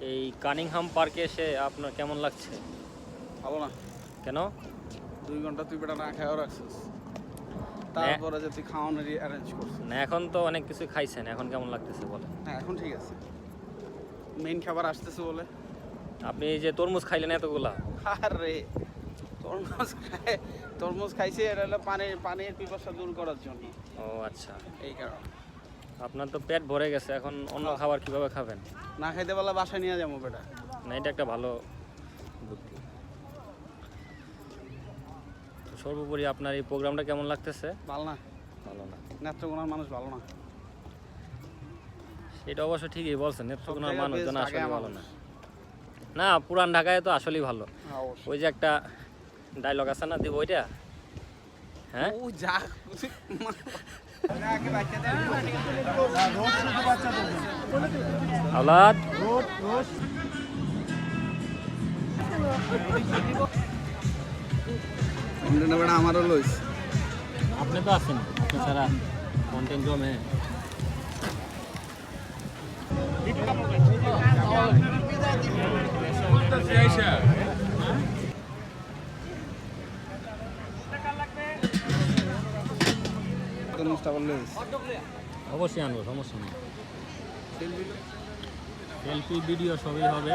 এই কানিংহাম পার্কে এসে আপনার কেমন লাগছে? ভালো না। কেন? 2 ঘন্টা তুই বেটা না খাওয়া রাখছিস, তারপরে যে তুই খাওয়ানোর অ্যারেঞ্জ করছিস। না এখন তো অনেক কিছু খাইছেন, এখন কেমন লাগতেছে বলেন? হ্যাঁ এখন ঠিক আছে, মেইন খাবার আসতেছে বলে। আপনি এই যে তরমুজ খাইলেন এতগুলা, আরে তরমুজ খাইছি, এটা হলো পানির পিপাসা দূর করার জন্য। ও আচ্ছা, এই কারণে। আপনার তো পেট ভরে গেছে, এখন অন্য খাবার কিভাবে খাবেন? না খাইতে পারলে বাসায় নিয়ে যাবো বেটা। না এটা একটা ভালো বুদ্ধি। তো সর্বোপরি আপনার এই প্রোগ্রামটা কেমন লাগতেছে? ভালো না, ভালো না? নেত্রকোনার মানুষ ভালো না। এটা অবশ্য ঠিকই বলছেন, নেত্রকোনার মানুষজন best আসলে ঢাকায় ভালো না। মানুষ। না পুরান ঢাকায় তো আসলেই ভালো। অবশ্যই। ওই যে একটা ডায়লগ আছে না, দিব ওইটা? হ্যাঁ ও যা আওলাদ বেটা আমারও লইস। আপনি তো আছেন, আপনি ছাড়া কন্টেন্ট জমে। তরমুজটা লইস। অবশ্যই আনবো, সমস্যা নেই। সেলফি ভিডিও সবই হবে।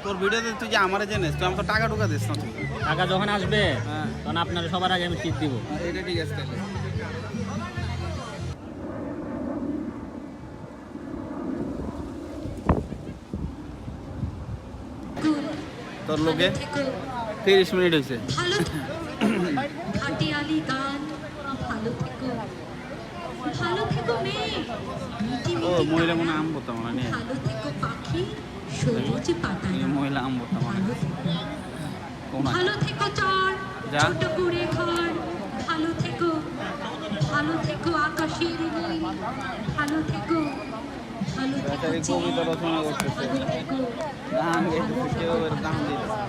তোর ভিডিওতে তুই যে আমারে জেনেস, তুই আমাকে টাকা ঢুকা দিস না তুই। টাকা যখন আসবে হ্যাঁ। তখন আপনার সবার আগে আমি টিপ দিব। এটা ঠিক আছে তাহলে। তোর লোকে 30 মিনিট হয়েছে। ভালো ভাটিয়ালি গান, ভালো থেকো, ভালো থেকো মেয়ে, মিটি ও মিটি মহিলা তারা, মনে আম বলতাম না নিয়ে। ভালো থেকো পাখি, সবুজ পাতারা, মহিলা আম বলতাম না। ভালো থেকো, কোন ভালো থেকো চর, যা। ছোট করে ঘর, ভালো থেকো, ভালো থেকো আকাশের নীল, ভালো থেকো, ভালো থেকো কবিতা রচনা করতেছে, ভালো থেকো, গান গাইতেছে, কেউ এর দাম দিতেছে।